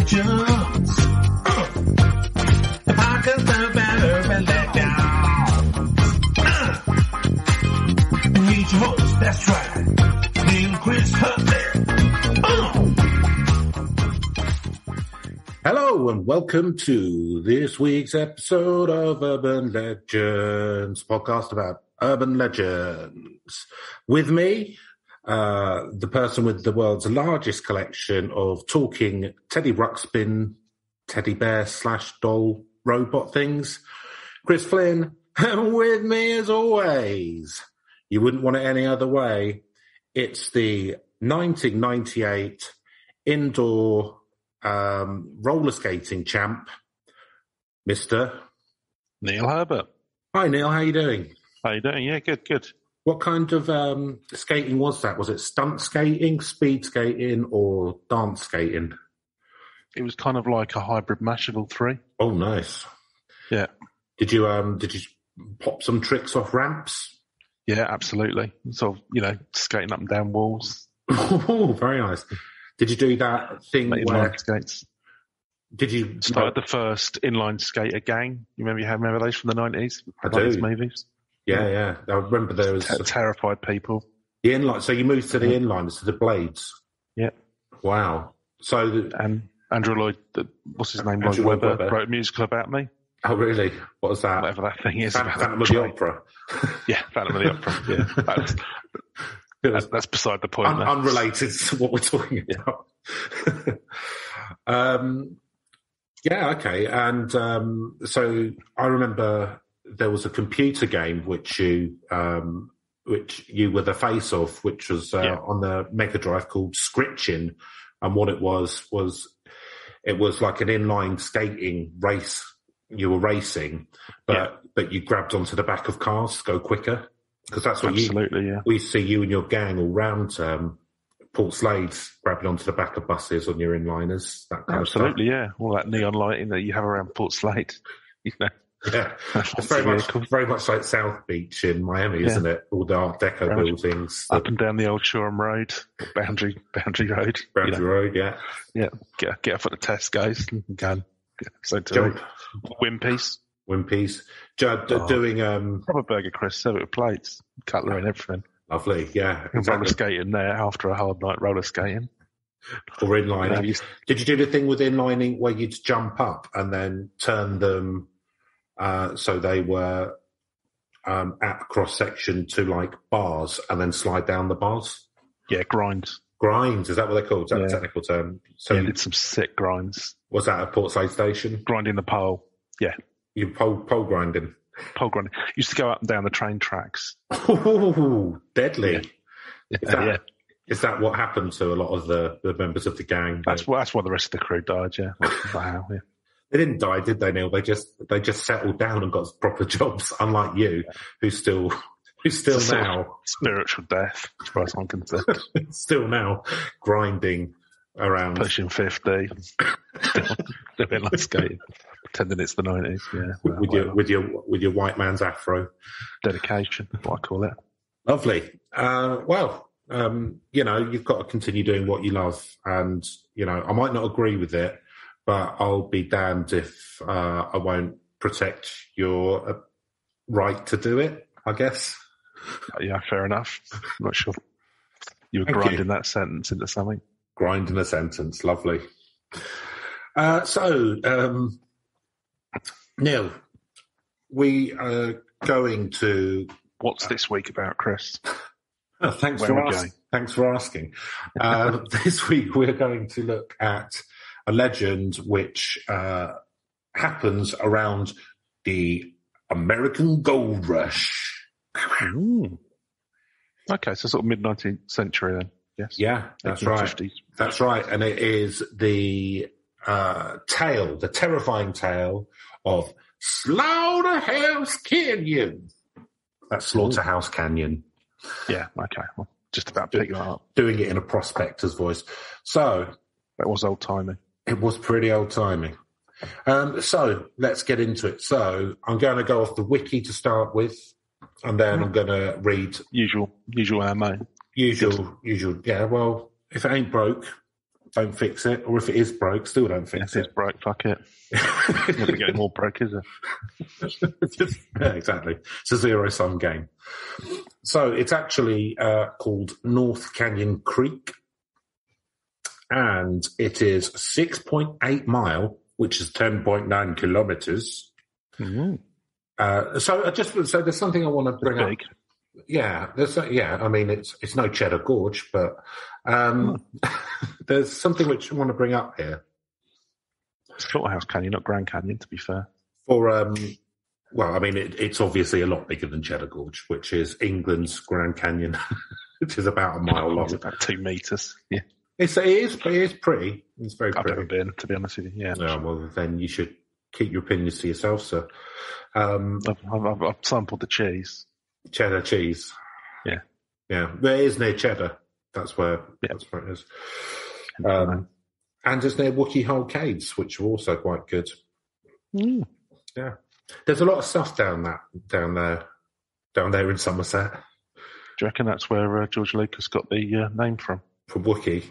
Legends. The podcast about urban legends. Meet your host, that's right, Neil and Chris Huntley. Hello and welcome to this week's episode of Urban Legends, podcast about urban legends. With me, the person with the world's largest collection of talking Teddy Ruxpin, teddy bear / doll robot things, Chris Flynn. And with me as always, you wouldn't want it any other way, it's the 1998 indoor roller skating champ, Mr. Neil Herbert. Hi Neil, how you doing? How you doing? Yeah, good. What kind of skating was that? Was it stunt skating, speed skating, or dance skating? It was kind of like a hybrid mash of all three. Oh, nice. Yeah. Did you pop some tricks off ramps? Yeah, absolutely. So, skating up and down walls. Oh, very nice. Did you do that thing where skates? Did you started the first inline skater gang? You remember those from the 90s? I do. Movies. Yeah. I remember there was terrified people. The inline. So you moved to the inliners, to the blades. Yeah. Wow. So and Andrew Lloyd, what's his name? Andrew Lloyd Webber wrote a musical about me. Oh, really? What was that? Whatever that thing is. Phantom of the Opera. Yeah, Phantom of the Opera. Yeah, that's beside the point. Unrelated to what we're talking about. Yeah, okay. And so I remember there was a computer game which you were the face of, which was on the Mega Drive, called Scritching. And what it was it was like an inline skating race. You were racing, but you grabbed onto the back of cars to go quicker. Because that's what we see you and your gang all round Port Slade, grabbing onto the back of buses on your inliners. That kind of stuff. Yeah. All that neon lighting that you have around Port Slade. Yeah, it's very much like South Beach in Miami, isn't it? All the Art Deco buildings, up and down the Old Shoreham Road, Boundary Road, Road. Yeah. Get off at the Tesco's and go. So jump. Wimpy's. Doing proper burger, Chris. Serve it with plates, cutlery, and everything. Lovely, yeah. Exactly. Roller skating there after a hard night roller skating. Or inlining. Did you do the thing with inlining where you'd jump up and then turn them so they were at cross section to like bars and then slide down the bars? Yeah, grinds. Grinds, is that what they're called? Is that a technical term? So you did some sick grinds. Was that at Port Slade Station? Grinding the pole, yeah. You pole grinding? Pole grinding. Used to go up and down the train tracks. Ooh, deadly. Yeah. Is that what happened to a lot of the members of the gang? That's why the rest of the crew died, yeah. Wow, yeah. They didn't die, did they, Neil? They just settled down and got proper jobs, unlike you, who's still now spiritual death, as far as I'm concerned. Still now grinding around, pushing 50, doing like skating, pretending it's the 90s. Yeah, with your white man's afro, dedication, what I call it. Lovely. You've got to continue doing what you love, and I might not agree with it, but I'll be damned if I won't protect your right to do it, I guess. Yeah, fair enough. I'm not sure you were grinding that sentence into something. Grinding a sentence, lovely. Neil, we are going to... What's this week about, Chris? Thanks for asking. This week we're going to look at a legend which happens around the American Gold Rush. Ooh. Okay, so sort of mid-19th century then. Yes. Yeah, that's right. That's right. And it is the terrifying tale of Slaughterhouse Canyon. That's Slaughterhouse Canyon. Yeah, okay. Well, just about picking that up. Doing it in a prospector's voice. So that was old-timey. It was pretty old-timey. So let's get into it. So I'm going to go off the wiki to start with, and then I'm going to read... Usual ammo. Usual. Yeah, well, if it ain't broke, don't fix it. Or if it is broke, still don't fix If it's broke, fuck it. Never getting more broke, is it? Yeah, exactly. It's a zero-sum game. So it's actually called North Canyon Creek, and it is 6.8 mile, which is 10.9 kilometers. Mm-hmm. So there's something I want to bring up. Yeah, I mean, it's no Cheddar Gorge, but there's something which I want to bring up here. Slaughterhouse Canyon, not Grand Canyon, to be fair. Well, I mean, it's obviously a lot bigger than Cheddar Gorge, which is England's Grand Canyon, which is about a mile long. It's about 2 meters. Yeah, it is pretty. It's very pretty. I've never been, to be honest with you. Yeah. Well, then you should keep your opinions to yourself, sir. I've sampled the cheese. Cheddar cheese. Yeah. Yeah. It is near Cheddar. That's where it is. And it's near Wookey Hole Caves, which are also quite good. Mm. Yeah. There's a lot of stuff down there in Somerset. Do you reckon that's where George Lucas got the name from? From Wookey?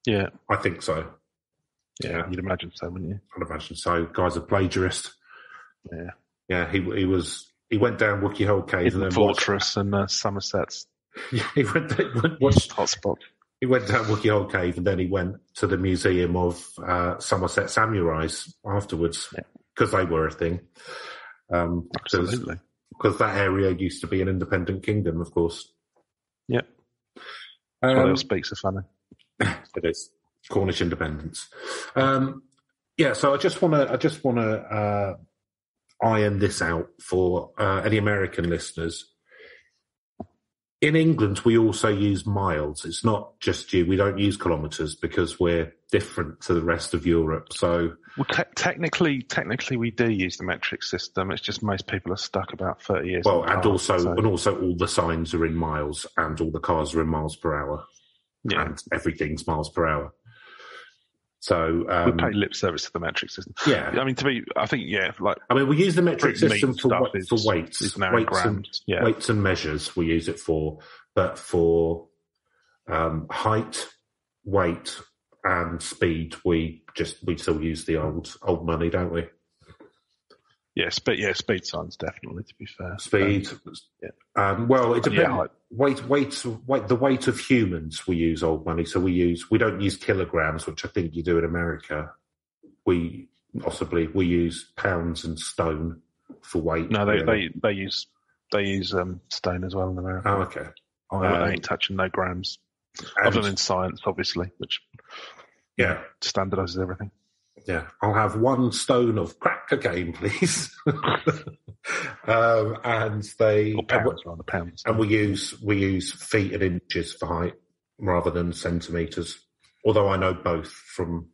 Yeah. I think so. Yeah, you'd imagine so, wouldn't you? I'd imagine so. Guy's a plagiarist. Yeah. Yeah, he went down Wookey Hole Cave and then Fortress and Somerset's. Yeah, he went hotspot. He went down Wookey Hole Cave and then he went to the Museum of Somerset Samurais afterwards because they were a thing. Absolutely. Because that area used to be an independent kingdom, of course. Yep. What else speaks of funny? It is Cornish independence. So I just want to iron this out for any American listeners. In England, we also use miles. It's not just you. We don't use kilometres because we're different to the rest of Europe. So, technically, we do use the metric system. It's just most people are stuck about 30 years. Well, and also all the signs are in miles, and all the cars are in miles per hour, and everything's miles per hour. So we pay lip service to the metric system. Yeah, I mean, we use the metric system for weights, weights and measures. We use it for, but for height, weight, and speed, we still use the old money, don't we? Yes, but speed signs definitely. To be fair, speed. Well, it depends. The weight of humans, we use old money. So we don't use kilograms, which I think you do in America. We use pounds and stone for weight. No, they use stone as well in America. Oh, okay. I ain't touching no grams, other than science, obviously, which standardises everything. Yeah, I'll have 1 stone of crack cocaine, please. And pounds. And we use feet and inches for height rather than centimetres. Although I know both from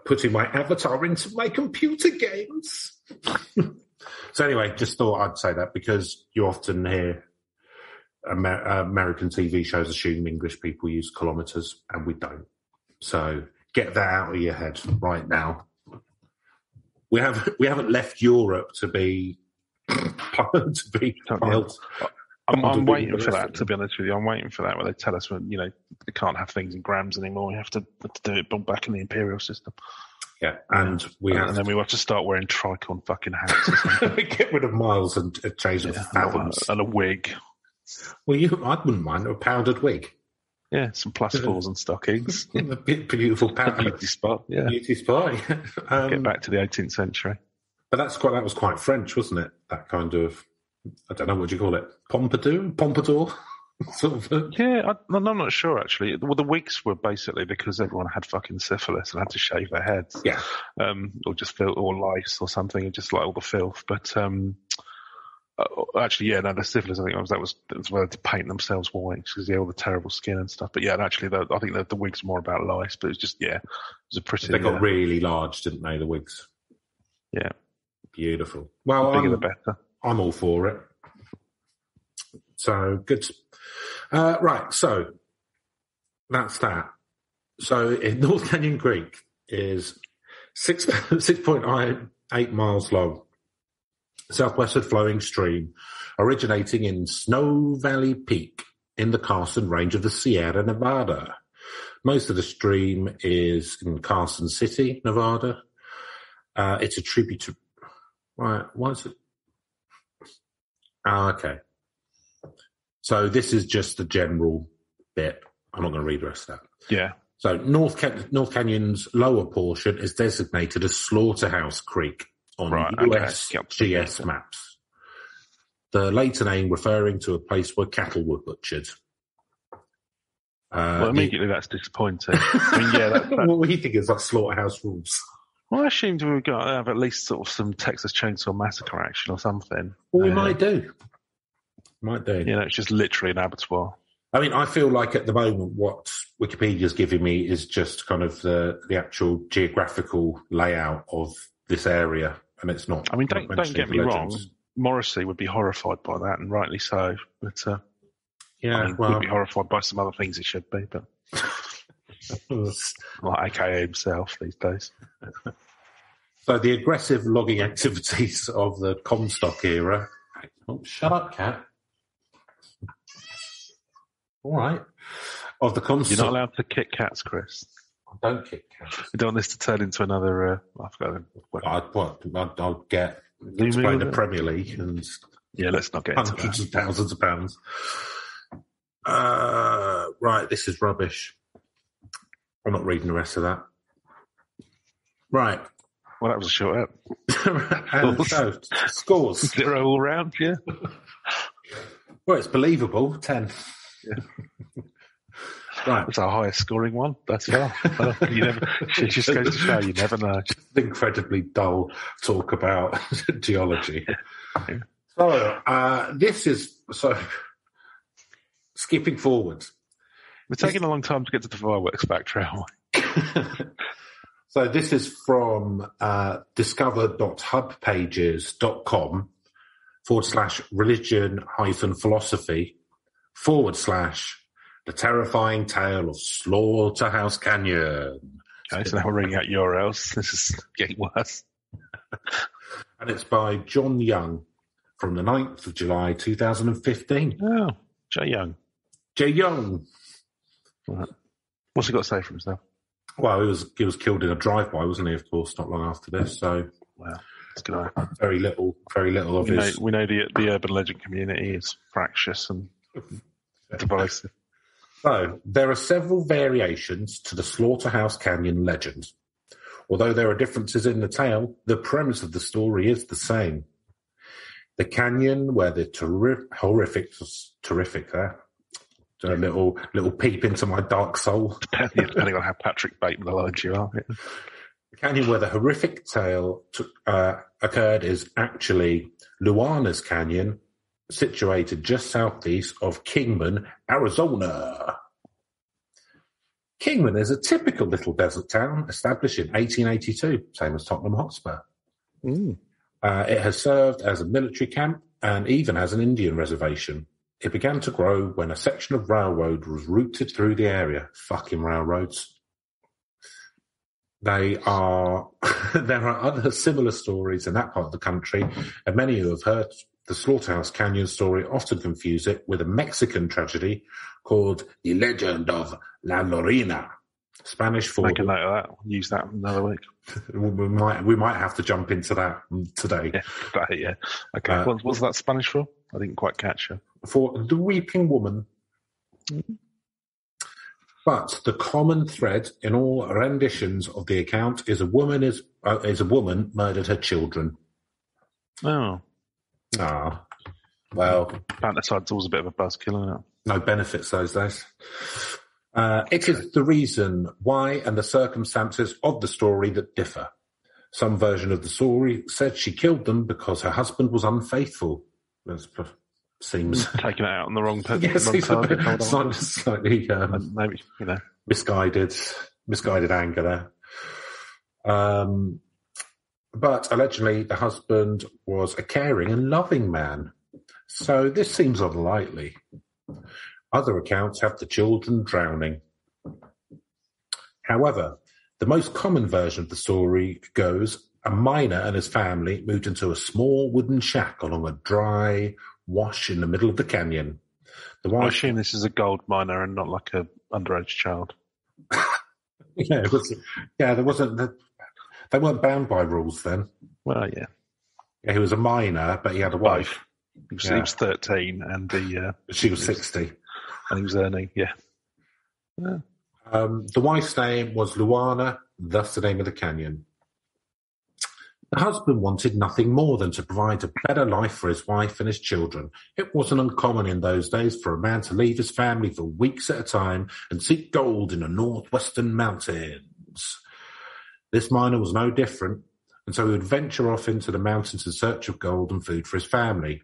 putting my avatar into my computer games. So anyway, just thought I'd say that because you often hear American TV shows assume English people use kilometres, and we don't. So get that out of your head right now. We haven't left Europe to be piled. I'm waiting for that, to be honest with you. I'm waiting for that where they tell us when, they can't have things in grams anymore. We have to do it back in the imperial system. Yeah, and then we have to start wearing tricorn fucking hats or something. Get rid of miles and change them for fathoms. And a wig. Well, I wouldn't mind a powdered wig. Yeah, some +4s and stockings. A beautiful powder. Beauty spot, yeah. Beauty spot. Get back to the 18th century. But that was quite French, wasn't it? That kind of, I don't know, what do you call it? Pompadour? Sort of. Yeah, I'm not sure, actually. Well, the wigs were basically because everyone had fucking syphilis and had to shave their heads. Yeah. Or just filth, or lice or something, and just like all the filth. But actually, the syphilis, I think that was where they paint themselves white because all the terrible skin and stuff. But actually, I think that the wigs were more about lice. But it was just, it was a pretty. They got really large, didn't they? The wigs. Yeah. Beautiful. Well, the bigger the better. I'm all for it. So good. Right. So that's that. So North Canyon Creek is 6.8 miles long. Southwestward flowing stream originating in Snow Valley Peak in the Carson Range of the Sierra Nevada. Most of the stream is in Carson City, Nevada. It's a tribute to... Right, why is it? Okay. So this is just the general bit. I'm not going to read the rest of that. Yeah. So North Canyon's lower portion is designated as Slaughterhouse Creek on USGS maps. The later name referring to a place where cattle were butchered. Well, immediately that's disappointing. I mean, yeah. What do you think is like Slaughterhouse Rules? Well, I assumed we've got to have at least sort of some Texas Chainsaw Massacre action or something. Well, we might do. It's just literally an abattoir. I mean, I feel like at the moment what Wikipedia's giving me is just kind of the actual geographical layout of this area, and it's not... I mean, don't get me wrong. Morrissey would be horrified by that, and rightly so. But would be horrified by some other things he should be, but like AKA himself these days. So the aggressive logging activities of the Comstock era... Oh, shut up, cat. All right. Of the Comstock... You're not allowed to kick cats, Chris. I don't kick cats. You don't want this to turn into another... I'll get... Explain the Premier League and... Yeah, let's not get into hundreds of thousands of pounds. Right, this is rubbish. I'm not reading the rest of that. Right. Well, that was a short out. Scores. 0 all round, yeah. Well, it's believable. 10. Yeah. Right. That's our highest scoring one. That's fair. It just goes to show you never know. Just incredibly dull talk about geology. Yeah. So, this is... So, skipping forward. We're taking a long time to get to the fireworks factory, aren't we? So this is from discover.hubpages.com/religion-philosophy / the terrifying tale of Slaughterhouse Canyon. Okay, so now we're reading out URLs. This is getting worse. And it's by John Young from the 9th of July, 2015. Oh, Jay Young. Jay Young. Right. What's he got to say for himself? Well, he was killed in a drive-by, wasn't he, of course, not long after this. So, wow, that's good. Very little of his... We know the urban legend community is fractious and divisive. So, there are several variations to the Slaughterhouse Canyon legend. Although there are differences in the tale, the premise of the story is the same. The canyon where the horrific there. A little peep into my dark soul. Depending on how Patrick Bateman aligned you are. Yeah. The canyon where the horrific tale occurred is actually Luana's Canyon, situated just southeast of Kingman, Arizona. Kingman is a typical little desert town established in 1882, same as Tottenham Hotspur. Mm. It has served as a military camp and even as an Indian reservation. It began to grow when a section of railroad was routed through the area. Fucking railroads. There are other similar stories in that part of the country, and many who have heard the Slaughterhouse Canyon story often confuse it with a Mexican tragedy called The Legend of La Lorena. Spanish for... Make a note of that. Use that another week. We might have to jump into that today. Yeah. Okay. What's that Spanish for? I didn't quite catch you. For the weeping woman. Mm-hmm. But the common thread in all renditions of the account is a woman murdered her children. Oh. Ah. Well. Infanticide's always a bit of a buzzkill, isn't it? No benefits those days. It is the reason why and the circumstances of the story that differ. Some version of the story said she killed them because her husband was unfaithful. That seems taking it out on the wrong person. Yes, slightly maybe misguided anger there. But allegedly, the husband was a caring and loving man. So this seems unlikely. Other accounts have the children drowning. However, the most common version of the story goes, a miner and his family moved into a small wooden shack along a dry wash in the middle of the canyon. I assume this is a gold miner and not like a underage child. Yeah, it was. Yeah, there wasn't. They weren't bound by rules then. Well, yeah. Yeah, he was a minor, but he had a wife. He was 13, and she was 60, and he was earning. Yeah. The wife's name was Luana, thus the name of the canyon. The husband wanted nothing more than to provide a better life for his wife and his children. It wasn't uncommon in those days for a man to leave his family for weeks at a time and seek gold in the northwestern mountains. This miner was no different, and so he would venture off into the mountains in search of gold and food for his family.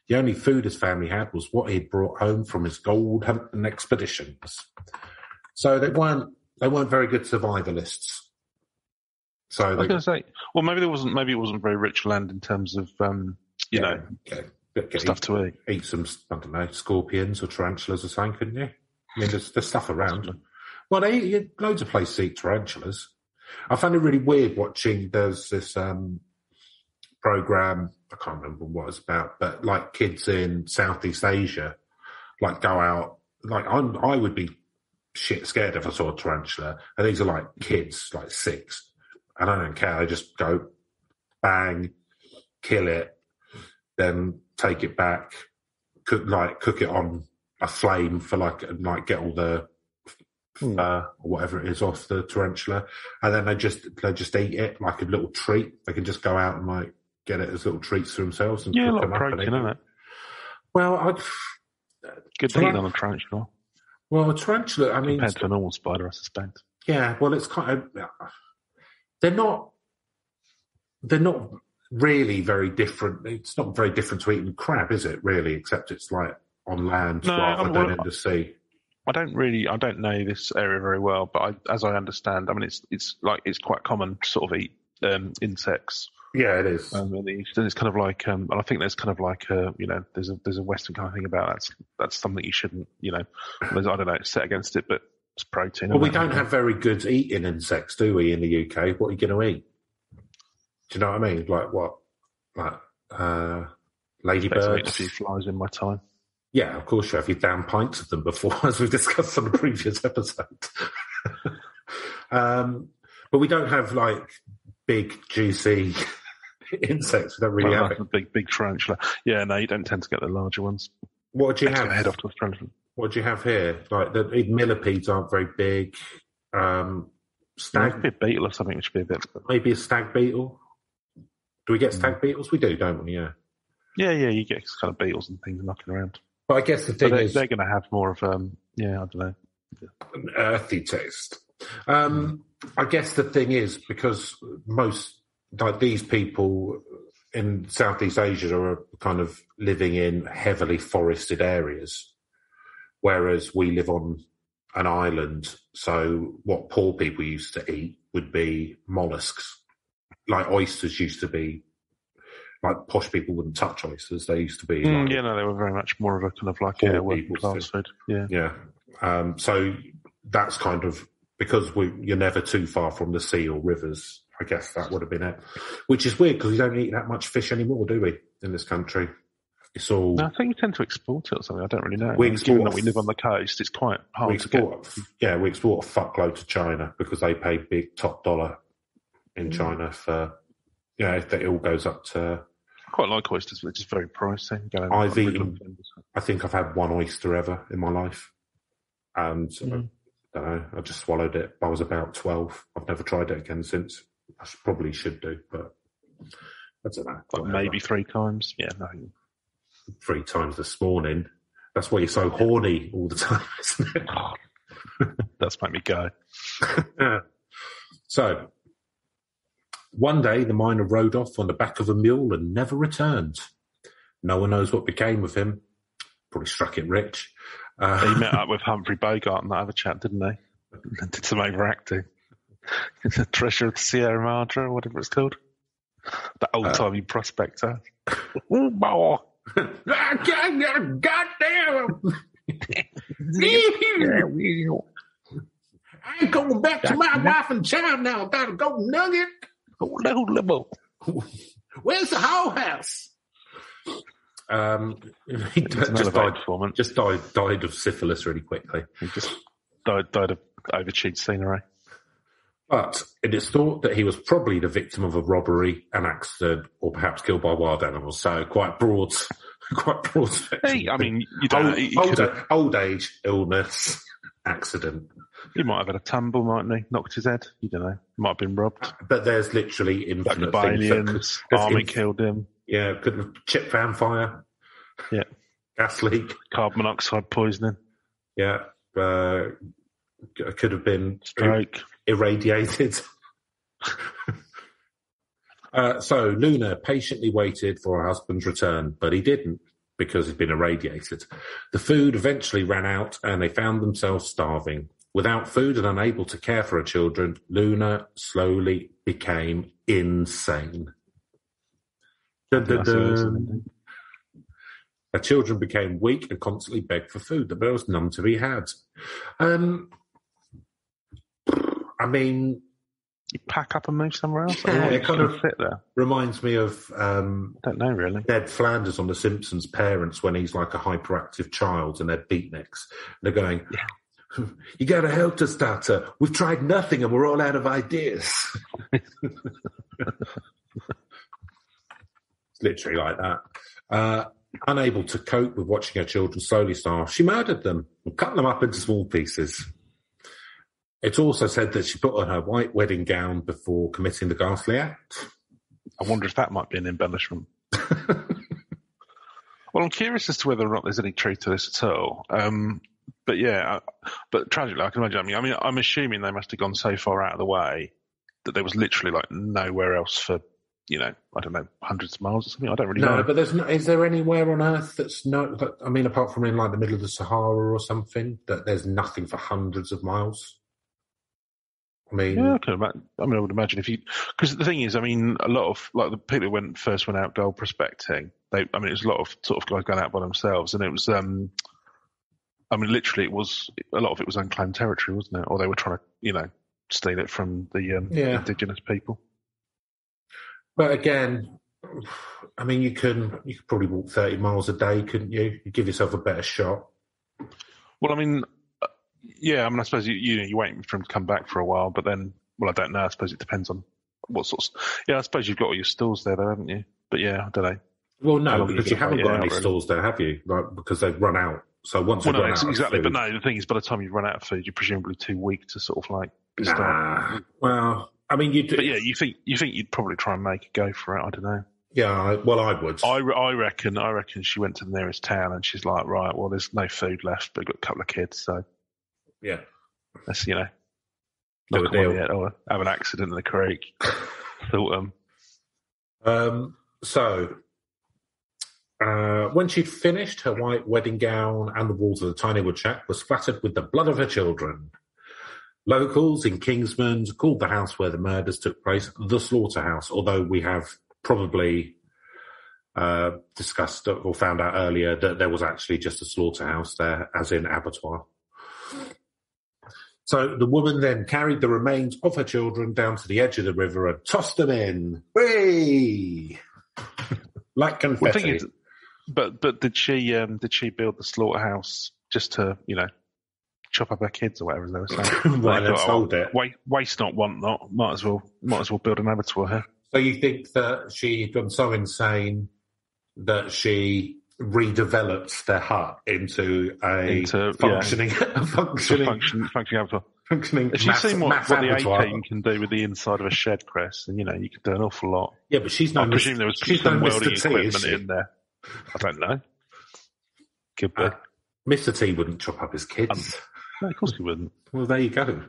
The only food his family had was what he'd brought home from his gold hunting expeditions. So they weren't very good survivalists. So I was going to say, well, maybe it wasn't very rich land in terms of, stuff to eat. Eat some, I don't know, scorpions or tarantulas or something, couldn't you? I mean, there's stuff around. Possibly. Well, they eat loads of places eat tarantulas. I found it really weird watching. There's this program. I can't remember what it's about, but like kids in Southeast Asia, like go out. Like I would be shit scared if I saw a tarantula, and these are like kids, like 6. And I don't care. I just go, bang, kill it, then take it back, cook it on a flame for get all the or whatever it is off the tarantula, and then they just eat it like a little treat. They can just go out and like get it as little treats for themselves and cook them up. Protein, isn't it? Well, good to eat on a tarantula. Well, a tarantula, I mean, compared to a normal spider, I suspect. Yeah, well, it's kind of. They're not really very different. It's not very different to eating crab, is it, really? Except it's like on land rather than in the sea. I don't know this area very well, but as I understand, I mean, it's quite common to sort of eat insects. Yeah, it is. And it's kind of like, and I think there's kind of like there's a Western kind of thing about that's something you shouldn't, I don't know, set against it, but it's protein. Well, we don't have very good eating insects, do we, in the UK? What are you going to eat? Do you know what I mean? Like what? Like ladybirds? I've eaten a few flies in my time. Yeah, of course you have. You've downed pints of them before, as we've discussed on the previous episode. But we don't have like big, juicy insects. We don't really have it. Big tarantula. Yeah, no, you don't tend to get the larger ones. What do you have? Head off to a tarantula. What do you have here? Like the millipedes aren't very big. Stag beetle or something, which should be a bit. Maybe a stag beetle. Do we get stag beetles? We do, don't we? Yeah. Yeah, you get kind of beetles and things knocking around. But I guess the thing is, they're going to have more of I don't know, an earthy taste. I guess the thing is, because most like these people in Southeast Asia are kind of living in heavily forested areas, whereas we live on an island. So what poor people used to eat would be mollusks. Like oysters used to be, like posh people wouldn't touch oysters. They used to be. They were very much more of a kind of like working class food. Yeah. So that's kind of because you're never too far from the sea or rivers. I guess that would have been it. Which is weird because we don't eat that much fish anymore, do we? In this country, it's all. No, I think we tend to export it or something. I don't really know. Given that we live on the coast, it's quite hard to get. We export a fuckload to China because they pay big top dollar in China for. If it all goes up to. I quite like oysters, but it's just very pricey. I think I've had one oyster ever in my life, and I don't know. I just swallowed it. I was about 12. I've never tried it again since. I probably should do, but I don't know. Like maybe 3 times. Yeah, no. 3 times this morning. That's why you're so horny all the time, isn't it? That's made me go. So. One day, the miner rode off on the back of a mule and never returned. No one knows what became of him. Probably struck it rich. He met up with Humphrey Bogart and that other chap, didn't they? Did some overacting. The Treasure of the Sierra Madre, or whatever it's called. That old-timey prospector. Goddamn! I ain't going back to my wife and child now. Got a gold nugget. Where's the whole house? He just died of syphilis really quickly. He just died of Overchewed scenery. But it is thought that he was probably the victim of a robbery, an accident, or perhaps killed by wild animals. So quite broad spectrum. Hey, I mean, you don't. Old age, illness, accident. He might have had a tumble, mightn't he? Knocked his head. You don't know. Might have been robbed. But there's literally infinite like things. aliens, army killed him. Yeah, could have chip fan fire. Yeah. Gas leak. Carbon monoxide poisoning. Yeah. Could have been stroke. Irradiated. So Luna patiently waited for her husband's return, but he didn't because he'd been irradiated. The food eventually ran out and they found themselves starving. Without food and unable to care for her children, Luna slowly became insane. Dun, dun, dun. Her children became weak and constantly begged for food. There was none to be had. I mean, you pack up and move somewhere else. Yeah, it kind of fit there. Reminds me of I don't know really. Ned Flanders on The Simpsons' parents when he's like a hyperactive child and they're beatniks. They're going, "You got a helter starter. We've tried nothing and we're all out of ideas." It's literally like that. Unable to cope with watching her children slowly starve, she murdered them and cut them up into small pieces. It's also said that she put on her white wedding gown before committing the ghastly act. I wonder if that might be an embellishment. Well, I'm curious as to whether or not there's any truth to this at all. But yeah, but tragically, I can imagine. I mean, I'm assuming they must have gone so far out of the way that there was literally like nowhere else for, I don't know, hundreds of miles or something. I don't really know. No, but is there anywhere on Earth that's apart from in like the middle of the Sahara or something, that there's nothing for hundreds of miles? I mean, yeah, I would imagine because the thing is, a lot of like the people who first went out gold prospecting, it was a lot of sort of guys going out by themselves, and it was, literally, a lot of it was unclaimed territory, wasn't it? Or they were trying to, steal it from the indigenous people. But again, you could probably walk 30 miles a day, couldn't you? You give yourself a better shot. Well, I suppose you're waiting for him to come back for a while, but then, I don't know. I suppose it depends on what sorts. Yeah, I suppose you've got all your stalls there, though, haven't you? But yeah, I don't know. Well, no, because you haven't got any stalls there, have you? Like, because they've run out. So once you've run out exactly. of food, but no, the thing is, by the time you run out of food, you're presumably too weak to sort of like start. Well, you do. But yeah, you think you'd probably try and make a go for it. I don't know. Yeah, I would. I reckon she went to the nearest town and she's like, right, well, there's no food left, but we've got a couple of kids, so yeah, let's knock them on the head or have an accident in the creek. So when she'd finished, her white wedding gown and the walls of the tiny wood shack were splattered with the blood of her children. Locals in Kingsman called the house where the murders took place the Slaughterhouse, although we have probably discussed or found out earlier that there was actually just a slaughterhouse there, as in abattoir. So the woman then carried the remains of her children down to the edge of the river and tossed them in. Whee! Like confetti. But did she build the slaughterhouse just to, chop up her kids or whatever they were saying? Right, and sold it. Waste not, want not. Might as well build an abattoir here. So you think that she'd gone so insane that she redeveloped their hut into a functioning abattoir. If you've seen what the A-team can do with the inside of a shed, Chris, then you could do an awful lot. Yeah, but I presume there was some welding equipment in there. I don't know. Could be. Mr. T wouldn't chop up his kids. No, of course he wouldn't. Well, there you go.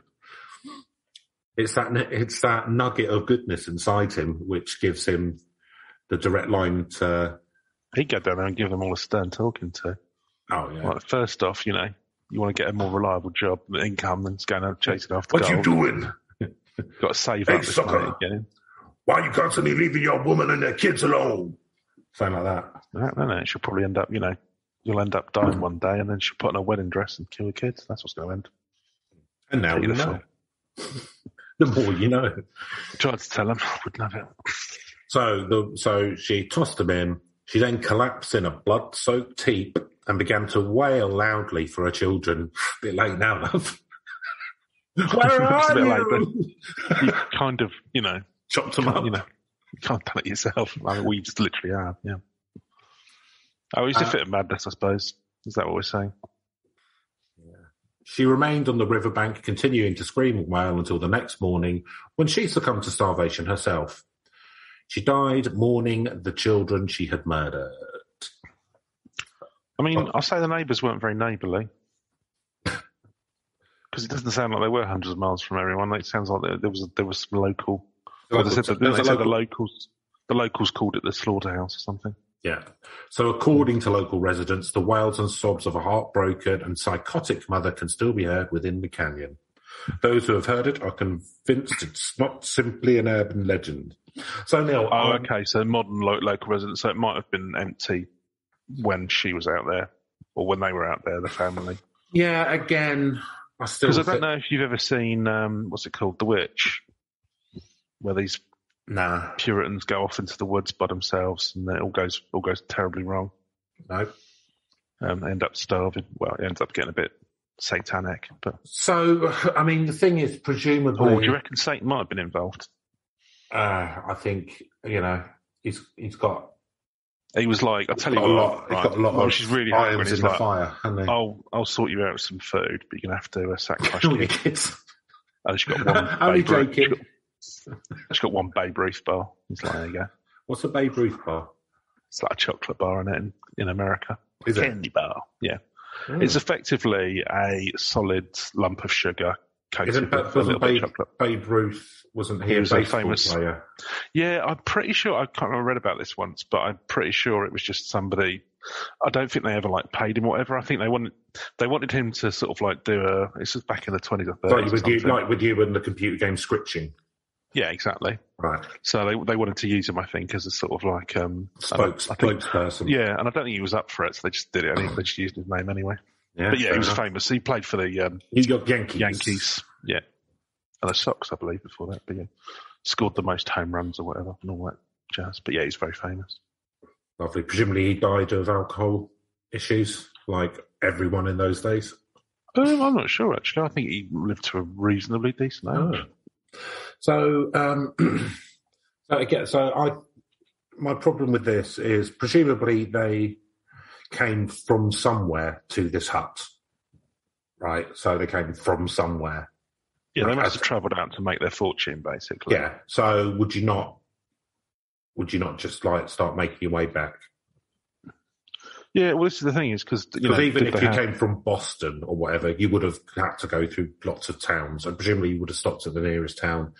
It's that nugget of goodness inside him which gives him the direct line to. He'd go down there and give them all a stern talking to. Oh yeah. Like, first off, you want to get a more reliable job, income, than going out chasing after gold. What you doing? Got to save up this money again. Why are you constantly leaving your woman and their kids alone? Something like that. No. She'll probably end up, you'll end up dying one day, and then she'll put on a wedding dress and kill the kids. That's what's going to end. And now you know. The more you know. I tried to tell him. I would love it. So she tossed them in. She then collapsed in a blood-soaked heap and began to wail loudly for her children. A bit late now, love. Where are you? You kind of, chopped them up. You can't done it yourself. I mean, we just literally have, yeah. Oh, he's a fit of madness, I suppose. Is that what we're saying? Yeah. She remained on the riverbank, continuing to scream and wail until the next morning, when she succumbed to starvation herself. She died mourning the children she had murdered. I mean, I'll say the neighbours weren't very neighbourly. Because it doesn't sound like they were hundreds of miles from everyone. It sounds like there was some local... They said the locals called it the Slaughterhouse or something. Yeah. So according to local residents, the wails and sobs of a heartbroken and psychotic mother can still be heard within the canyon. Those who have heard it are convinced it's not simply an urban legend. So, Neil... okay. So modern local residents, so it might have been empty when she was out there, or when they were out there, the family. Yeah, again... Because I don't know if you've ever seen, what's it called, The Witch, where these Puritans go off into the woods by themselves and it all goes terribly wrong. No. They end up starving. Well, it ends up getting a bit satanic. But so, I mean, the thing is, presumably... do you reckon Satan might have been involved? I think, he's got... He was like, I'll tell you what, he's got a lot of she's really irons in the fire, hasn't he? I'll sort you out with some food, but you're going to have to sacrifice your kids. Oh, she's got one. Only joking. She's got one Babe Ruth bar. He's like, there you go. What's a Babe Ruth bar? It's like a chocolate bar in America. Is it? Candy bar. Yeah. It's effectively a solid lump of sugar coated with a little bit of chocolate. Babe Ruth, wasn't he a famous player? Yeah, I'm pretty sure. I can't remember. I read about this once, but I'm pretty sure it was just somebody. I don't think they ever paid him or whatever. I think they wanted him to sort of do this was back in the 20s or 30s. Like with you in the computer game Scritching. Yeah, exactly. Right. So they wanted to use him, I think, as a sort of spokesperson. Yeah, and I don't think he was up for it, so they just did it. They just used his name anyway. Yeah, but yeah, he was famous. He played for the New York Yankees. Yeah, and the Sox, I believe, before that. But yeah, scored the most home runs or whatever and all that jazz. But yeah, he's very famous. Lovely. Presumably, he died of alcohol issues, like everyone in those days. I'm not sure actually. I think he lived to a reasonably decent age. Oh. So my problem with this is presumably they came from somewhere to this hut, right? So they came from somewhere. Yeah, they must have travelled out to make their fortune, basically. Yeah. So would you not just start making your way back? Yeah, well, this is the thing, is because even if you came from Boston or whatever, you would have had to go through lots of towns, and presumably you would have stopped at the nearest town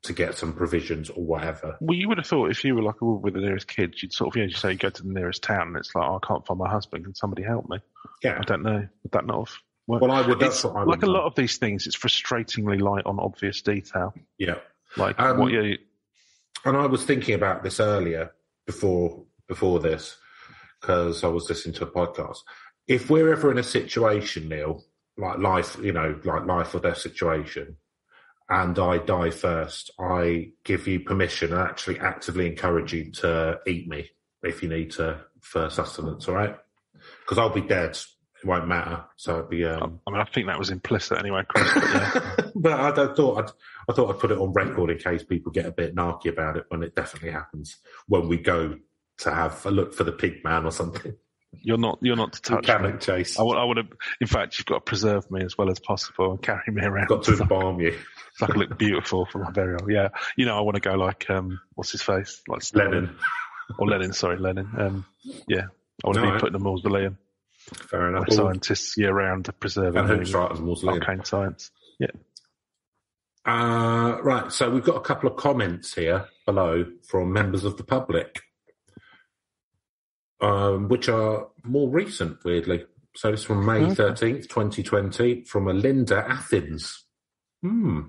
to get some provisions or whatever. Well, you would have thought if you were with the nearest kids, you'd sort of, you say you go to the nearest town, and it's like, I can't find my husband. Can somebody help me? Yeah, I don't know. Would that not have worked? Well, I would. That's what I would. A lot of these things, it's frustratingly light on obvious detail. Yeah, And I was thinking about this earlier before this, because I was listening to a podcast. If we're ever in a situation, Neil, like life or death situation, and I die first, I give you permission and actually actively encourage you to eat me if you need to for sustenance, all right? Because I'll be dead. It won't matter. So it'd be. I think that was implicit anyway, Chris. But, yeah. But I thought I'd put it on record in case people get a bit narky about it when it definitely happens when we go to have a look for the pig man or something. You're not to touch me. Chase. I want to. In fact, you've got to preserve me as well as possible and carry me around. Got to embalm you. So I can look beautiful for my burial. Yeah, I want to go like what's his face, like Lenin or Lenin. Sorry, Lenin. Yeah, I want to be put in a mausoleum. Fair enough. Scientists year round to preserve and who's right as mausoleum? Arcane science. Yeah. Right. So we've got a couple of comments here below from members of the public. Which are more recent, weirdly. So this is from May 13th, 2020, from a Linda Athens. I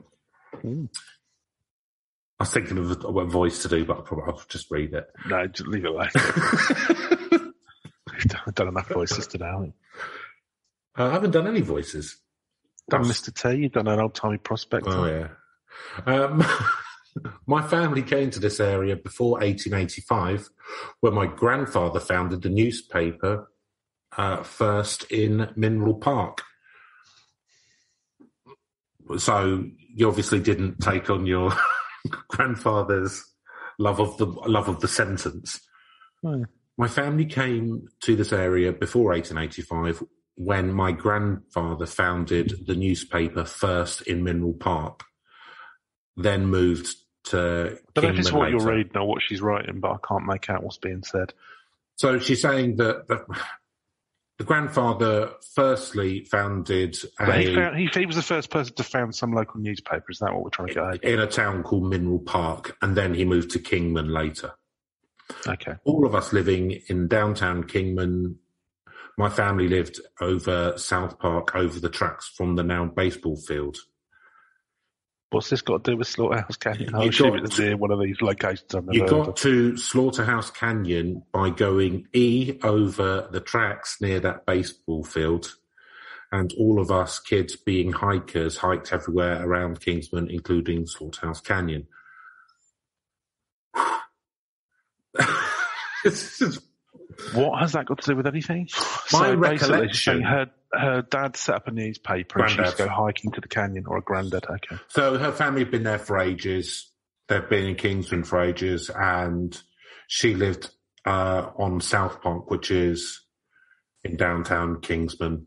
was thinking of a voice to do, but I'll just read it. No, just leave it alone. I've done enough voices today, haven't you? I haven't done any voices. Done Mr. T, you've done an old-timey prospector. Oh, yeah. My family came to this area before 1885, where my grandfather founded the newspaper first in Mineral Park. So you obviously didn't take on your grandfather's love of the sentence. Hmm. My family came to this area before 1885 when my grandfather founded the newspaper first in Mineral Park, then moved to I don't know if it's Kingman what you're later. reading or what she's writing, but I can't make out what's being said. So she's saying that the grandfather firstly founded He was the first person to found some local newspaper. Is that what we're trying to get at? in a town called Mineral Park, and then he moved to Kingman later. Okay. All of us living in downtown Kingman. My family lived over South Park, over the tracks from the now baseball field. What's this got to do with Slaughterhouse Canyon? I assume it's near one of these locations. You got to Slaughterhouse Canyon by going over the tracks near that baseball field, and all of us kids being hikers hiked everywhere around Kingsman, including Slaughterhouse Canyon. What has that got to do with anything? My so recollection... her dad set up a newspaper and she used to go hiking to the canyon, or a granddad, okay. So her family had been there for ages. They've been in Kingsman for ages, and she lived on South Park, which is in downtown Kingsman,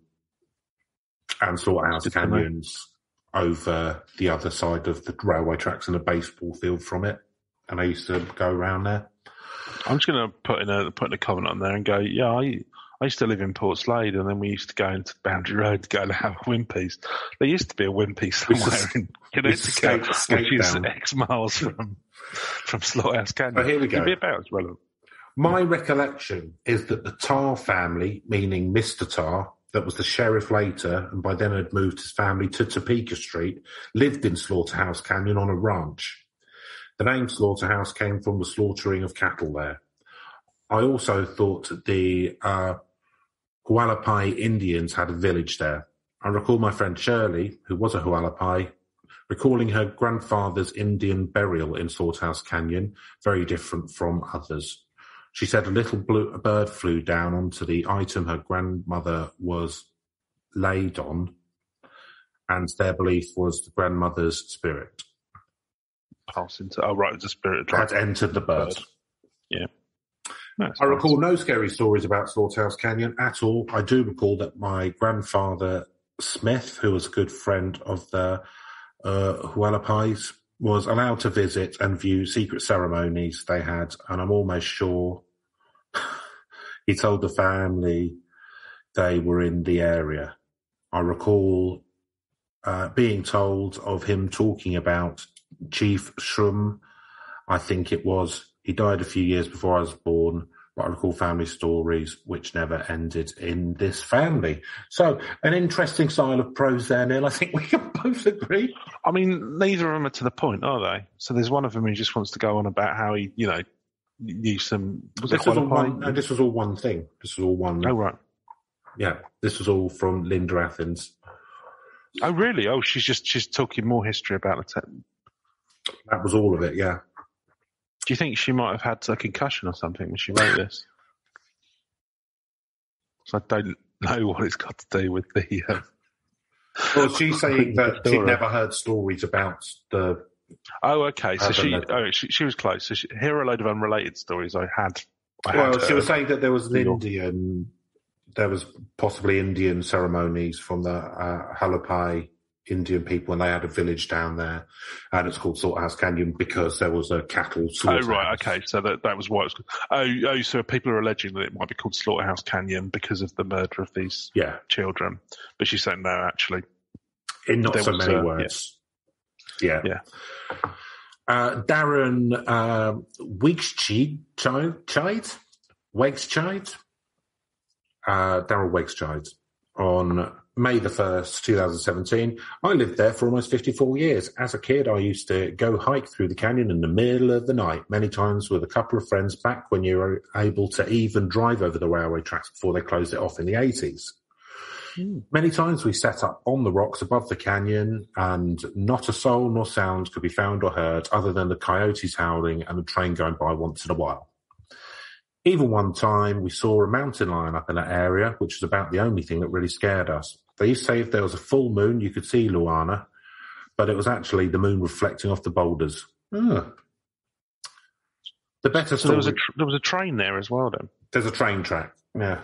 and Slaughterhouse Canyon's over the other side of the railway tracks and a baseball field from it. And I used to go around there. I'm just going to put in a comment on there and go, yeah, I used to live in Port Slade, and then we used to go into Boundary Road to go and have Wimpy's. There used to be a Wimpy somewhere in Connecticut, which is X miles from Slaughterhouse Canyon. Oh, here we go. It'd be about as relevant. My recollection is that the Tar family, meaning Mr. Tar, that was the sheriff later, and by then had moved his family to Topeka Street, lived in Slaughterhouse Canyon on a ranch. The name Slaughterhouse came from the slaughtering of cattle there. I also thought the Hualapai Indians had a village there. I recall my friend Shirley, who was a Hualapai, recalling her grandfather's Indian burial in Slaughterhouse Canyon, very different from others. She said a bird flew down onto the item her grandmother was laid on, and their belief was the grandmother's spirit. Pass into, the spirit had entered the bird. Yeah. I recall no scary stories about Slaughterhouse Canyon at all. I do recall that my grandfather Smith, who was a good friend of the Hualapais, was allowed to visit and view secret ceremonies they had, and I'm almost sure he told the family they were in the area. I recall being told of him talking about Chief Shrum, I think it was. He died a few years before I was born, but I recall family stories which never ended in this family. So, an interesting style of prose there, Neil. I think we can both agree. I mean, neither of them are to the point, are they? So there's one of them who just wants to go on about how he, used some... This was all one thing. This was all one... Oh, right. Yeah, this was all from Linda Athens. Oh, really? Oh, she's talking more history about the... That was all of it, yeah. Do you think she might have had a concussion or something when she wrote this? So I don't know what it's got to do with the... Well, she's saying that she'd never heard stories about the... Oh, okay. So she was close. So here are a load of unrelated stories I had. She was saying that there was there was possibly Indian ceremonies from the Hualapai Indian people, and they had a village down there, and it's called Slaughterhouse Canyon because there was a cattle slaughterhouse. Oh, right, okay. So that was why it was called... so people are alleging that it might be called Slaughterhouse Canyon because of the murder of these children. But she's saying no, actually. In not so many words. Yeah. Darren Wegscheid, Darryl Wegscheid, on May the 1st, 2017. I lived there for almost 54 years. As a kid, I used to go hike through the canyon in the middle of the night, many times with a couple of friends back when you were able to even drive over the railway tracks before they closed it off in the 80s. Many times we sat up on the rocks above the canyon, and not a soul nor sound could be found or heard other than the coyotes howling and the train going by once in a while. Even one time we saw a mountain lion up in that area, which was about the only thing that really scared us. They used to say if there was a full moon, you could see Luana. but it was actually the moon reflecting off the boulders. Oh. The better story... There was a train there as well, then? There's a train track, yeah.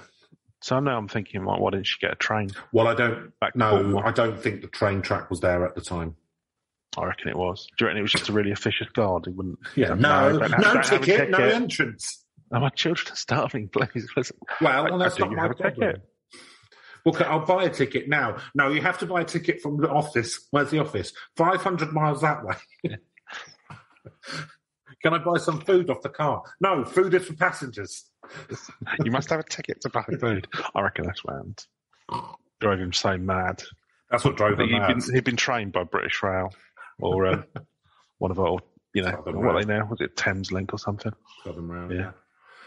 So now I'm thinking, like, why didn't she get a train? Well, I don't think the train track was there at the time. I reckon it was. Do you reckon it was just a really officious guard who wouldn't... Yeah, no ticket, no entrance. Oh, my children are starving, please. Listen, well, that's not my problem. Ticket. Well, I'll buy a ticket now. No, you have to buy a ticket from the office. Where's the office? 500 miles that way. Can I buy some food off the car? No, food is for passengers. You must have a ticket to buy food. I reckon that's round. Drove him so mad. That's what drove him mad. He'd been trained by British Rail or one of our, what are they now? Was it Thames Link or something? Southern Rail.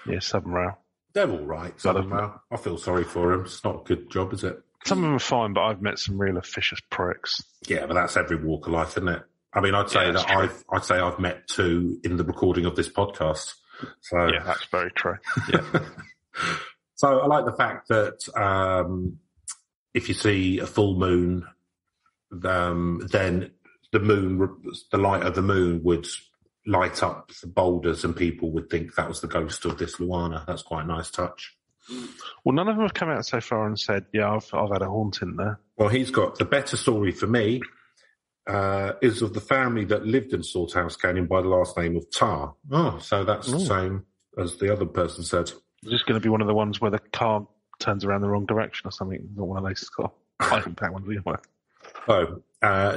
Yeah, Southern Rail. They're all right, Southern Rail. I feel sorry for them. It's not a good job, is it? Some of them are fine, but I've met some real officious pricks. Yeah, but that's every walk of life, isn't it? I mean, I'd say I've met 2 in the recording of this podcast. So yeah, that's very true. Yeah. So I like the fact that if you see a full moon, then the light of the moon would light up the boulders, and people would think that was the ghost of this Luana. That's quite a nice touch. Well, none of them have come out so far and said, "Yeah, I've had a haunting there." Well, he's got the better story for me. Is of the family that lived in Slaughterhouse Canyon by the last name of Tar. Oh, so that's the same as the other person said. Is this going to be one of the ones where the car turns around the wrong direction or something? Not one of those high-impact ones we have. So,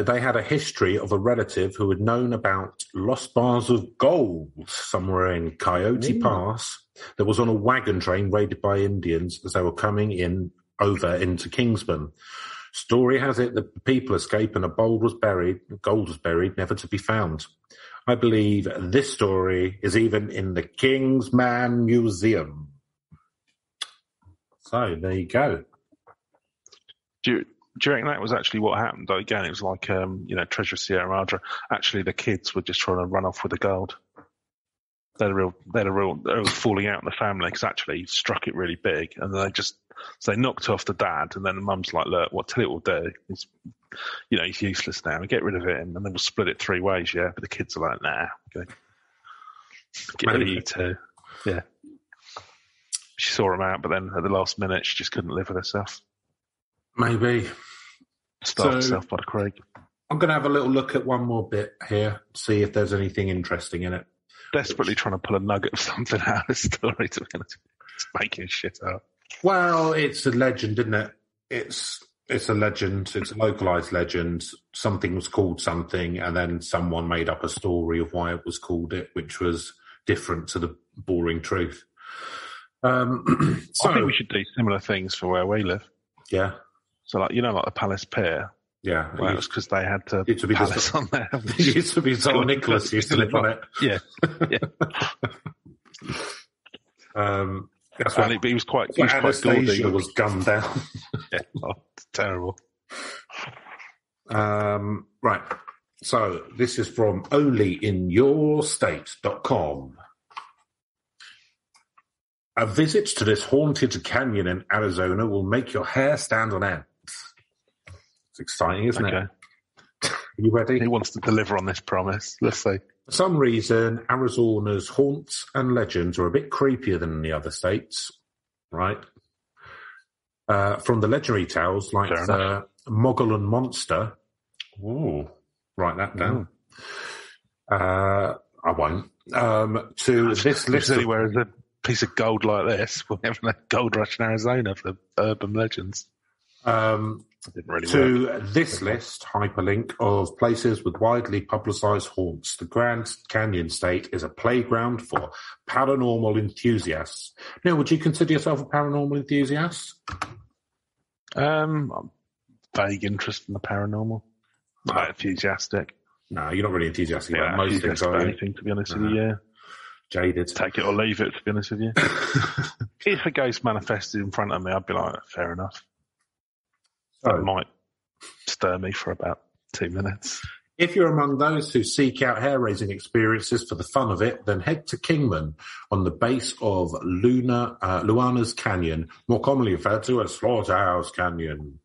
they had a history of a relative who had known about lost bars of gold somewhere in Coyote Pass that was on a wagon train raided by Indians as they were coming over into Kingsman. Story has it that the people escaped and gold was buried, never to be found. I believe this story is even in the Kingsman Museum. So, there you go. Do you reckon that was actually what happened? Again, it was like, Treasure of Sierra Madre. Actually, the kids were just trying to run off with the gold. They had a real falling out in the family because actually he struck it really big, and they knocked off the dad, and then the mum's like, "Look, what it will do is, he's useless now. Get rid of it, and then we'll split it 3 ways." Yeah, but the kids are like, "Nah, okay. Get rid of you too." Yeah. She saw him out, but then at the last minute, she just couldn't live with herself. Maybe. Starved herself by the creek. I'm going to have a little look at one more bit here, see if there's anything interesting in it. Desperately trying to pull a nugget of something out of the story, to be honest. It's making shit up. Well, it's a legend, isn't it? It's a legend. It's a localized legend. Something was called something, and then someone made up a story of why it was called it, which was different to the boring truth. I think we should do similar things for where we live. Yeah. So, like the Palace Pier. Yeah. Well, it was because they had to be palace on there. It used to be St. Nicholas used to live on it. Yeah. That's why he was quite gaudy. Was gunned down. Yeah. Oh, it's terrible. Right. So this is from onlyinyourstate.com. A visit to this haunted canyon in Arizona will make your hair stand on end. It's exciting, isn't it? Are you ready? He wants to deliver on this promise. Let's see. For some reason, Arizona's haunts and legends are a bit creepier than the other states, right? From the legendary tales like the Mogollon Monster. Ooh, write that down. I won't. To this list anywhere is a piece of gold like this. We're having a gold rush in Arizona for urban legends. This list, hyperlink of places with widely publicised haunts. The Grand Canyon State is a playground for paranormal enthusiasts. Now, would you consider yourself a paranormal enthusiast? Vague interest in the paranormal. Not enthusiastic. No, you're not really enthusiastic about most things, are you? Anything, to be honest with you, yeah. Jaded. Take it or leave it, to be honest with you. If a ghost manifested in front of me, I'd be like, fair enough. That might stir me for about 2 minutes. If you're among those who seek out hair-raising experiences for the fun of it, then head to Kingman on the base of Luana's Canyon, more commonly referred to as Slaughterhouse Canyon.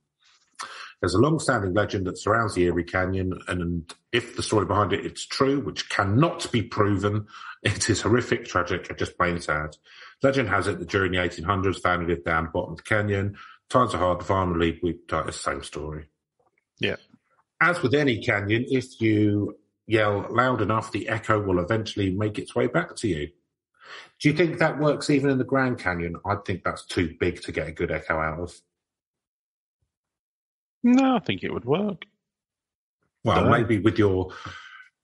There's a long-standing legend that surrounds the Erie Canyon, and if the story behind it is true, which cannot be proven, it is horrific, tragic, and just plain sad. Legend has it that during the 1800s, family lived down the bottom of the canyon. Times are hard to find, it's the same story. Yeah. As with any canyon, if you yell loud enough, the echo will eventually make its way back to you. Do you think that works even in the Grand Canyon? I think that's too big to get a good echo out of. No, I think it would work. Well, maybe with your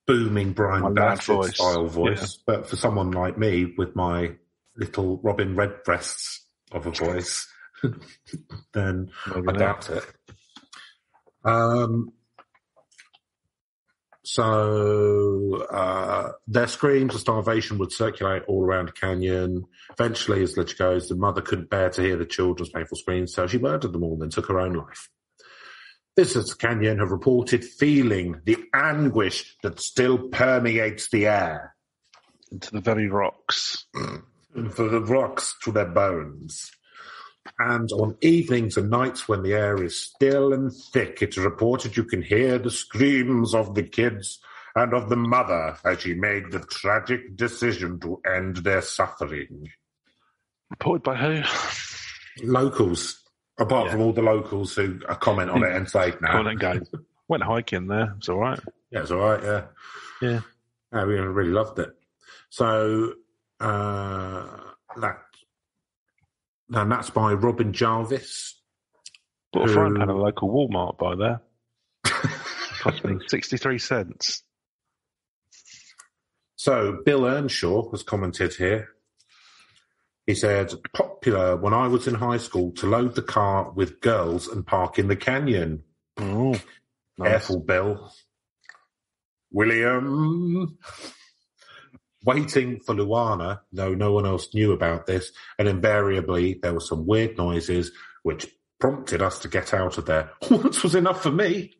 booming Brian Bassett style voice, but for someone like me with my little Robin Redbreasts of a voice, then I doubt it. So their screams of starvation would circulate all around the canyon. Eventually, as legend goes, the mother couldn't bear to hear the children's painful screams, so she murdered them all and then took her own life. Visitors to the canyon have reported feeling the anguish that still permeates the air. Into the very rocks. For the rocks to their bones. And on evenings and nights when the air is still and thick, it's reported you can hear the screams of the kids and of the mother as she made the tragic decision to end their suffering. Reported by who? Locals. Apart from all the locals who comment on it and say, no. Went hiking there. It's all right. Yeah, it's all right, yeah. Yeah. Yeah, we really loved it. So that's by Robin Jarvis. Bought a frying pan at a local Walmart by there. Cost me 63 cents. So Bill Earnshaw has commented here. He said, popular when I was in high school to load the car with girls and park in the canyon. Oh, nice. Careful, Bill. William. Waiting for Luana, though no one else knew about this, and invariably there were some weird noises which prompted us to get out of there. Once was enough for me.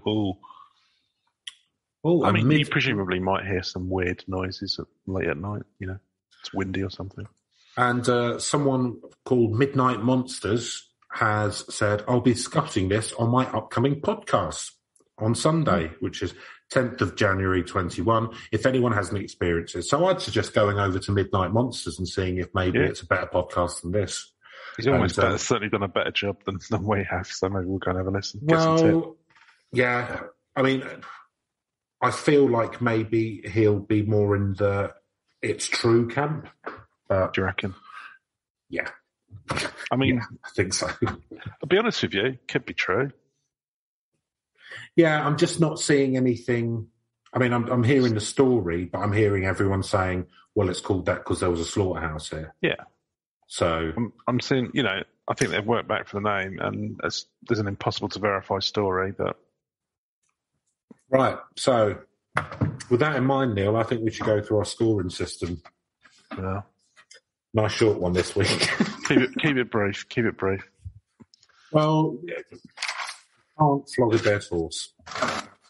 Oh, I mean, you presumably might hear some weird noises late at night, it's windy or something. And someone called Midnight Monsters has said, I'll be discussing this on my upcoming podcast on Sunday, which is 10th of January 21, if anyone has any experiences. So I'd suggest going over to Midnight Monsters and seeing if maybe it's a better podcast than this. He's almost certainly done a better job than we have, so maybe we'll go and have a listen. Yeah. I mean, I feel like maybe he'll be more in the it's true camp. Do you reckon? Yeah. I mean, yeah, I think so. I'll be honest with you, it could be true. Yeah, I'm just not seeing anything. I mean, I'm hearing the story, but I'm hearing everyone saying, well, it's called that because there was a slaughterhouse here. Yeah. So I'm seeing, I think they've worked back for the name, and there's an impossible to verify story. But right. So with that in mind, Neil, I think we should go through our scoring system. Yeah. Nice short one this week. keep it brief. Keep it brief. Well, can't flog a dead horse.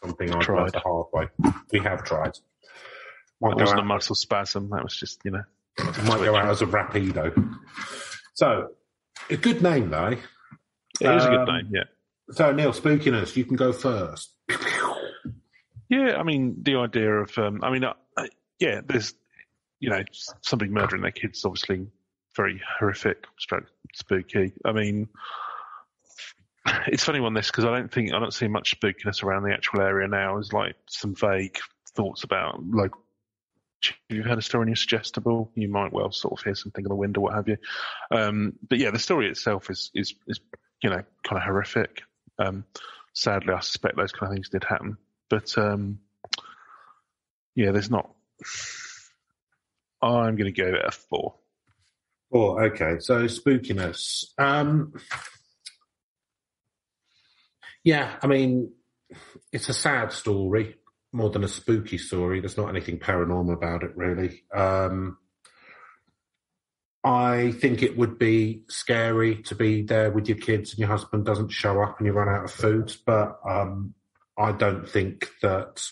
Something I've tried the hard way. We have tried. That wasn't a muscle spasm. That was just, Might go out as a rapido. So, a good name, though. It is a good name, yeah. So, Neil, spookiness, you can go first. Yeah, I mean, the idea of, there's, somebody murdering their kids is obviously very horrific, spooky. I mean, it's funny on this because I don't see much spookiness around the actual area now. There's like some vague thoughts about local. If you've had a story and you're suggestible, you might well sort of hear something in the wind or what have you. But yeah, the story itself is kind of horrific. Sadly, I suspect those kind of things did happen. But there's not. I'm going to give it a 4. 4, okay. So spookiness. Yeah, I mean, it's a sad story more than a spooky story. There's not anything paranormal about it, really. I think it would be scary to be there with your kids and your husband doesn't show up and you run out of food. But I don't think that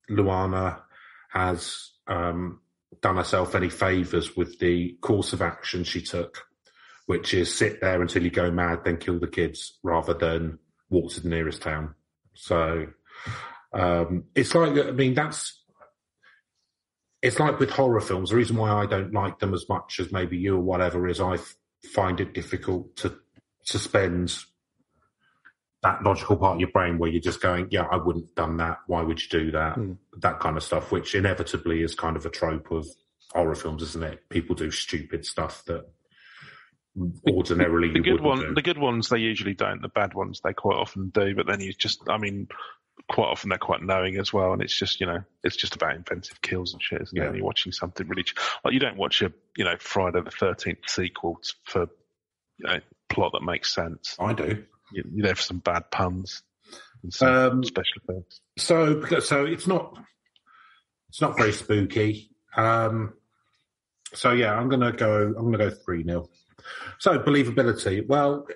Luana has done herself any favours with the course of action she took, which is sit there until you go mad, then kill the kids, rather than walk to the nearest town. So it's like, I mean, it's like with horror films. The reason why I don't like them as much as maybe you or whatever is I find it difficult to suspend that logical part of your brain where you're just going, yeah, I wouldn't have done that. Why would you do that? That kind of stuff, which inevitably is kind of a trope of horror films, isn't it? People do stupid stuff that ordinarily the good ones they usually don't. The bad ones they quite often do. But then quite often they're quite knowing as well, and it's just it's just about inventive kills and shit, isn't it? And you're watching something really like you don't watch a Friday the 13th sequel for plot that makes sense. I do. You're there for some bad puns and some special effects. So it's not very spooky. So yeah, I'm gonna go 3-0. So believability. Well,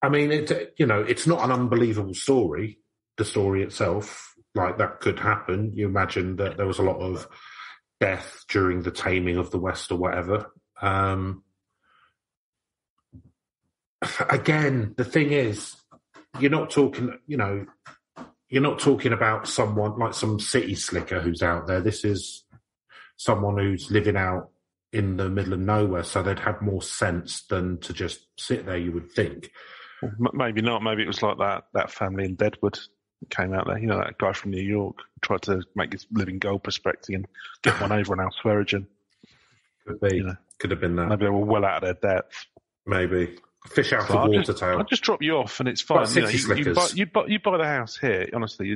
I mean, it's not an unbelievable story. The story itself, like that could happen. You imagine that there was a lot of death during the taming of the West or whatever. Again, the thing is, you're not talking about someone like some city slicker who's out there. This is someone who's living out in the middle of nowhere, so they'd have more sense than to just sit there, you would think. Maybe not. Maybe it was like that family in Deadwood that came out there. That guy from New York tried to make his living gold prospecting and get one over on Al Swearingen. Could be. Could have been that. Maybe they were well out of their depth. Maybe. Fish out of water tail. I'll just drop you off and it's fine. You buy the house here, honestly,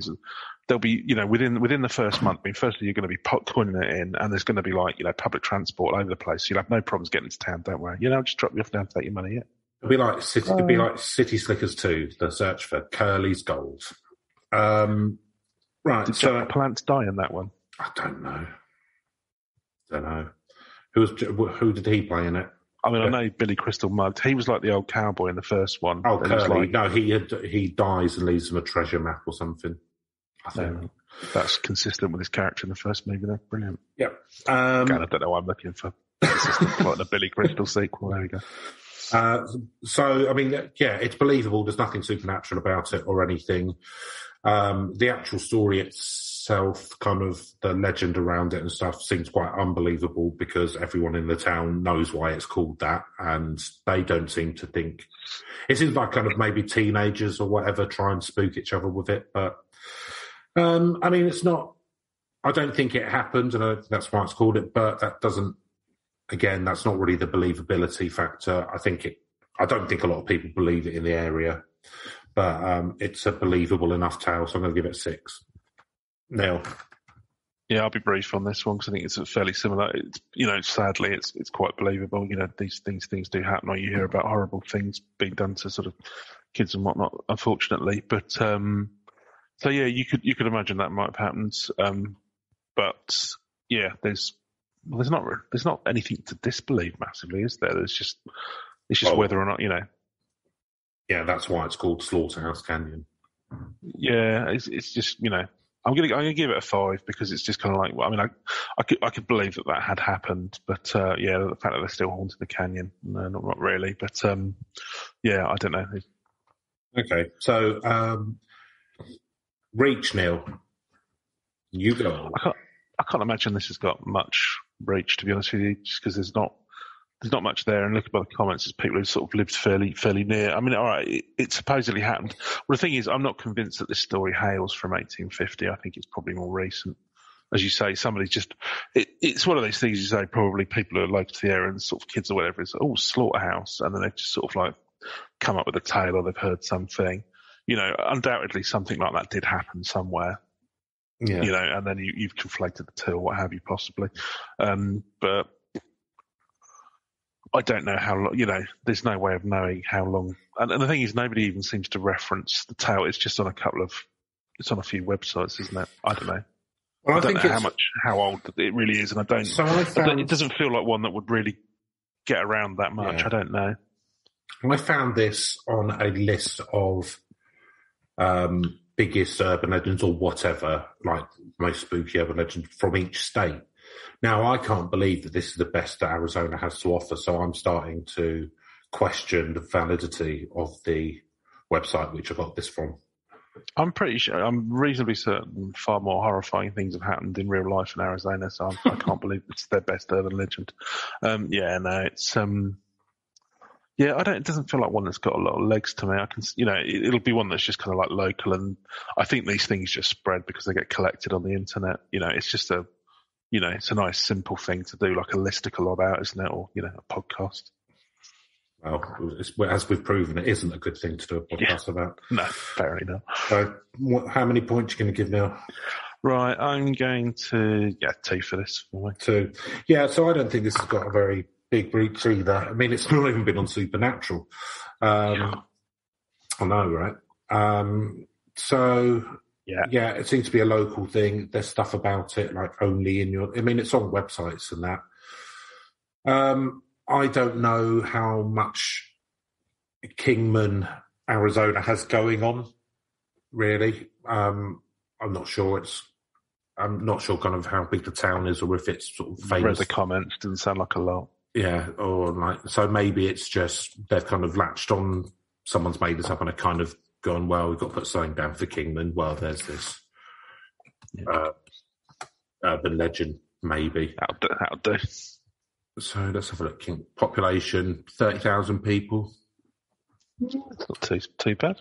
there'll be, within the first month, firstly, you're going to be coining it in and there's going to be public transport all over the place. So you'll have no problems getting into town, don't worry. I'll just drop you off down to take your money, yeah. It'll be like City Slickers 2, the search for Curly's gold. Right. Did Jack Palance die in that one? I don't know. Who did he play in it? I mean, I know Billy Crystal mugged. He was like the old cowboy in the first one. Oh, Curly. No, he dies and leaves them a treasure map or something. I think that's consistent with his character in the first movie. Though, brilliant. Yeah. Again, I don't know why I'm looking for consistent plot in a Billy Crystal sequel. There we go. So, I mean, yeah, it's believable. There's nothing supernatural about it or anything. The actual story itself, kind of the legend around it and stuff, seems quite unbelievable because everyone in the town knows why it's called that, and they don't seem to think. It seems like kind of maybe teenagers or whatever try and spook each other with it, but I mean, it's not. I don't think it happened, and that's why it's called it. But that doesn't. Again, that's not really the believability factor. I don't think a lot of people believe it in the area, but it's a believable enough tale, so I'm going to give it 6. Neil? Yeah, I'll be brief on this one because I think it's fairly similar. Sadly, it's quite believable. These things do happen, or you hear about horrible things being done to sort of kids and whatnot, unfortunately. But so yeah, you could imagine that might have happened. But yeah, there's not anything to disbelieve massively, is there? It's just whether or not Yeah, that's why it's called Slaughterhouse Canyon. Yeah, it's just I'm gonna give it a 5 because it's just kind of like, well, I mean, I could believe that had happened, but yeah, the fact that they're still haunting the canyon, no, not really. But yeah, I don't know. Okay, so reach, Neil. You go. I can't imagine this has got much reach, to be honest with you, just because there's not much there. And looking by the comments, there's people who sort of lived fairly near. I mean, all right, it supposedly happened. Well, the thing is, I'm not convinced that this story hails from 1850. I think it's probably more recent. As you say, somebody's just, it's one of those things you say, probably people who are local to the area and sort of kids or whatever, it's, slaughterhouse. And then they've just sort of like come up with a tale or they've heard something. Undoubtedly something like that did happen somewhere. Yeah. And then you've conflated the two or what have you possibly. But I don't know how long, there's no way of knowing how long. And the thing is, nobody even seems to reference the tale. It's just on it's on a few websites, isn't it? I don't know. Well, I don't know how old it really is. And it doesn't feel like one that would really get around that much. Yeah. I don't know. I found this on a list of biggest urban legends or whatever, like most spooky urban legends from each state. Now, I can't believe that this is the best that Arizona has to offer, so I'm starting to question the validity of the website which I got this from. I'm pretty sure, I'm reasonably certain far more horrifying things have happened in real life in Arizona, so I can't believe it's their best urban legend. It's it doesn't feel like one that's got a lot of legs to me. It'll be one that's just kind of like local, and I think these things just spread because they get collected on the internet. It's just it's a nice simple thing to do, like a listicle about, isn't it? Or, a podcast. Well, as we've proven, it isn't a good thing to do a podcast about. No, fair enough. So, how many points are you going to give now? Right, I'm going to 2 for this. 2. Yeah, so I don't think this has got a very big breach either. I mean, it's not even been on Supernatural. I know, right? Yeah, it seems to be a local thing. There's stuff about it, like only it's on websites and that. I don't know how much Kingman, Arizona has going on, really. I'm not sure. I'm not sure kind of how big the town is or if it's sort of famous. I read the comments, didn't sound like a lot. Yeah, so maybe it's just they've kind of latched on, someone's made this up and they've kind of gone, well, we've got to put something down for Kingman. Well, there's this urban legend, maybe. That'll do. So let's have a look. Population, 30,000 people. It's not too bad.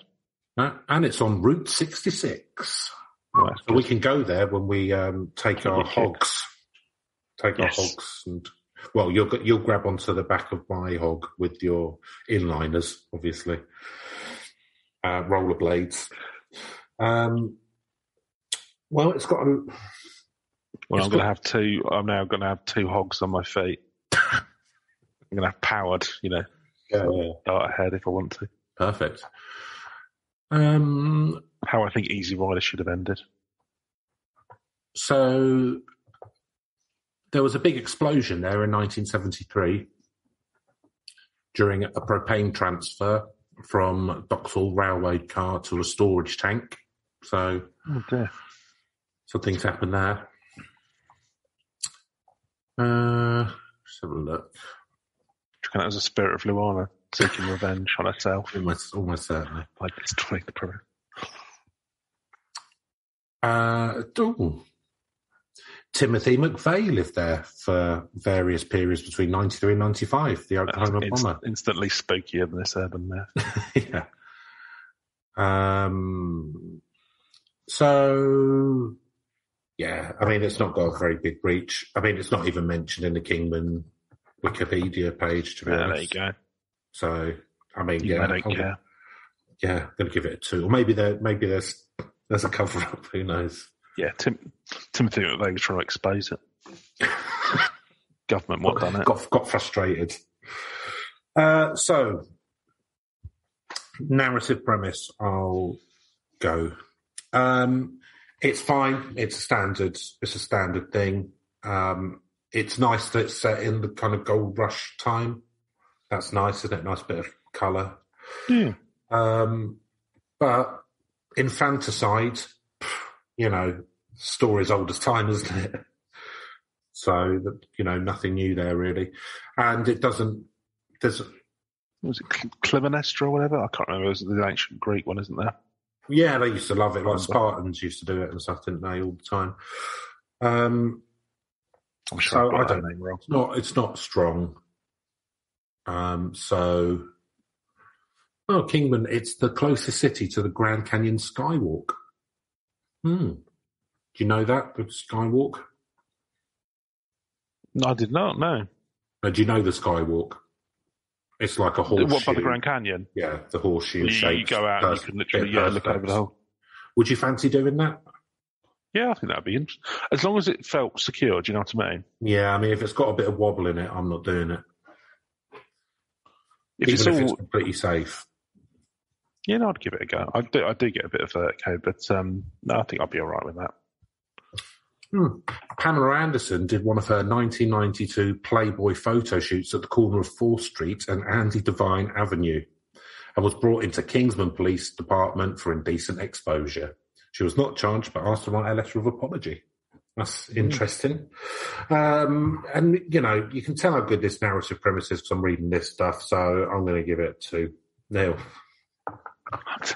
And it's on Route 66. Right, so we can go there when we take our hogs. Our hogs and... Well, you'll grab onto the back of my hog with your inliners, obviously. Rollerblades. It's got a... Well, I'm now going to have 2 hogs on my feet. I'm going to have powered, dart ahead if I want to. Perfect. How I think Easy Rider should have ended. So there was a big explosion there in 1973 during a propane transfer from Vauxhall railroad car to a storage tank. So, so things happened there. Let's have a look. Do you reckon that was a spirit of Luana seeking revenge on herself? Almost certainly. By destroying the program. Timothy McVeigh lived there for various periods between 93 and 95, the Oklahoma bomber. Instantly spookier than this urban myth. Yeah. So, yeah, I mean, it's not got a very big reach. I mean, it's not even mentioned in the Kingman Wikipedia page, to be honest. There you go. So, I mean, I don't care. Yeah, I'm going to give it a 2. Or maybe there's a cover-up, who knows? Yeah, Timothy McVeigh's trying to expose it. Government, what done it? Got frustrated. So, narrative premise, I'll go. It's fine. It's a standard thing. It's nice that it's set in the kind of gold rush time. That's nice, isn't it? Nice bit of colour. Yeah. But infanticide, story's old as time, isn't it? So, nothing new there, really. And it doesn't... Was it Clytemnestra or whatever? I can't remember. It was the ancient Greek one, isn't there? Yeah, they used to love it. Like Spartans used to do it and stuff, didn't they, all the time? I'm sure I got that name wrong. It's not strong. Kingman, it's the closest city to the Grand Canyon Skywalk. Do you know that, the Skywalk? No, I did not, no. Do you know the Skywalk? It's like a horseshoe. What, by the Grand Canyon? Yeah, the horseshoe shape. You go out and you can literally look over the whole... Would you fancy doing that? Yeah, I think that'd be interesting. As long as it felt secure, do you know what I mean? Yeah, I mean, if it's got a bit of wobble in it, I'm not doing it. If it's completely safe. Yeah, no, I'd give it a go. I do get a bit of vertigo, but no, I think I'd be all right with that. Pamela Anderson did one of her 1992 Playboy photo shoots at the corner of 4th Street and Andy Devine Avenue and was brought into Kingsman Police Department for indecent exposure. She was not charged but asked to write a letter of apology. That's interesting. And, you can tell how good this narrative premise is because I'm reading this stuff, so I'm going to give it 2. Neil?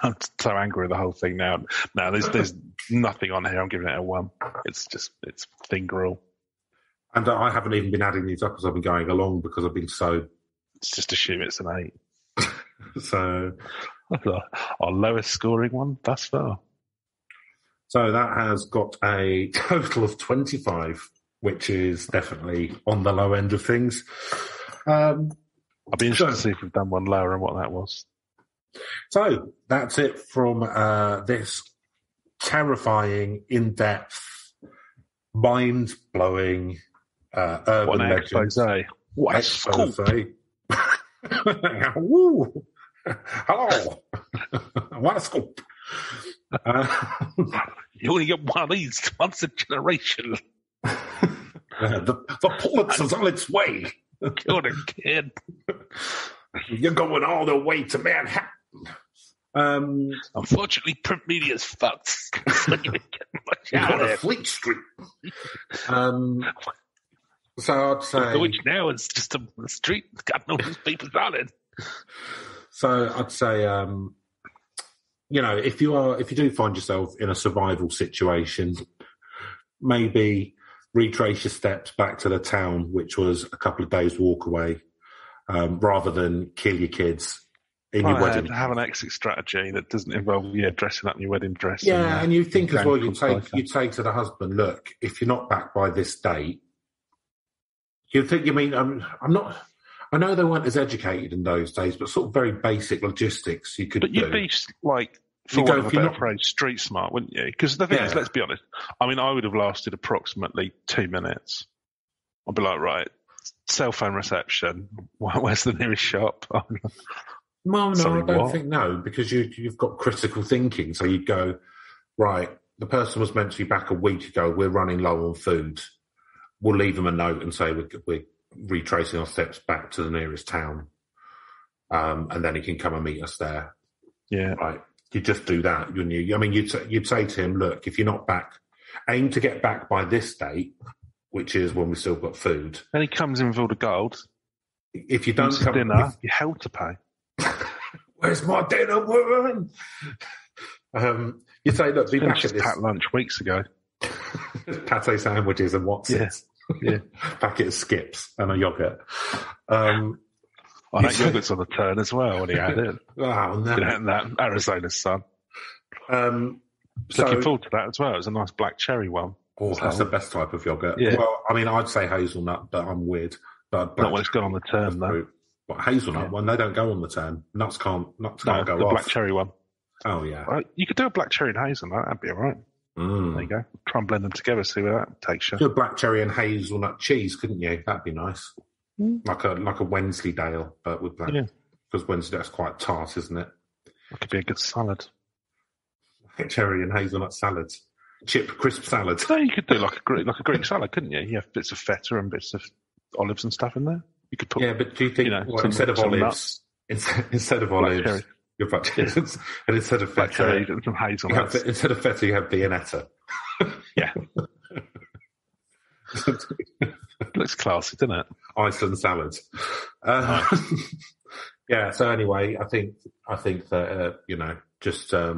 I'm so angry with the whole thing now. No, there's nothing on here. I'm giving it a 1. It's thin gruel. And I haven't even been adding these up as I've been going along because I've been so... Let's just assume it's an 8. So... Our lowest scoring one thus far. So that has got a total of 25, which is definitely on the low end of things. I'll be interested to see if we've done one lower and what that was. So that's it from this terrifying, in-depth, mind-blowing urban legend. What expose. Woo. Hello. What a scoop. You only get one of these once a generation. The Pulitzer's on its way. You're a kid. You're going all the way to Manhattan. Unfortunately, print media's fucked. So you get much You're out going of to it. Fleet Street. So I'd say... Which now is just a street. God knows whose people's on it. So I'd say, if you do find yourself in a survival situation, maybe retrace your steps back to the town, which was a couple of days' walk away, rather than kill your kids in your wedding. Have an exit strategy that doesn't involve dressing up in your wedding dress. Yeah, and you think as well, you say to the husband, look, if you're not back by this date, you think, I know they weren't as educated in those days, but sort of very basic logistics you could do. But you'd be like, for want of a better phrase, street smart, wouldn't you? Because the thing is, let's be honest, I would have lasted approximately 2 minutes. I'd be like, right, cell phone reception, where's the nearest shop? Well, no, I don't think no, because you've got critical thinking. So you'd go, right, the person was meant to be back a week ago, we're running low on food. We'll leave them a note and say we're retracing our steps back to the nearest town, and then he can come and meet us there. Yeah, right. You just do that, wouldn't you? You'd say to him, look, if you're not back, aim to get back by this date, which is when we've still got food. Then he comes in with all the gold. If you don't come, dinner, you're held to pay. Where's my dinner, woman? You'd say, look, be back at this. Pat lunch weeks ago. Pate sandwiches and what's it? Yeah. Packet of skips and a yoghurt. That yoghurt's on the turn as well when he had it. Oh, no. That Arizona sun. Looking forward to that as well. It was a nice black cherry one. Oh, that's the best type of yoghurt. Yeah. Well, I'd say hazelnut, but I'm weird. But not when it's gone on the turn, though. What, hazelnut one? They don't go on the turn. Nuts can't go off. The black cherry one. Oh, yeah. Right. You could do a black cherry and hazelnut. That'd be all right. There you go. Try and blend them together, see where that takes you. Do a black cherry and hazelnut cheese, couldn't you? That'd be nice. Like a Wensleydale, but with black. Because Wensleydale's quite tart, isn't it? That could be a good salad. Cherry and hazelnut salads. Chip crisp salad. No, you could do like a Greek salad, couldn't you? You have bits of feta and bits of olives and stuff in there. You could put. Yeah, but do you think instead of olives, instead of olives, you're and instead of feta, some hazelnuts. Instead of feta, you have Viennetta. Yeah. Looks classy, doesn't it? Iceland salads. Yeah. So anyway, I think that just try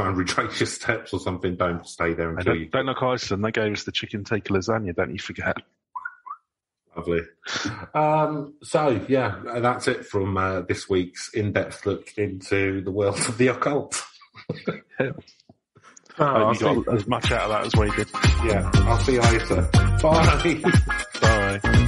and retrace your steps or something. Don't stay there until you don't look Iceland. They gave us the chicken tikka lasagna. Don't you forget? Lovely. So yeah, that's it from this week's in-depth look into the world of the occult. You got as much out of that as we did. Yeah, I'll see you later. Bye. Bye.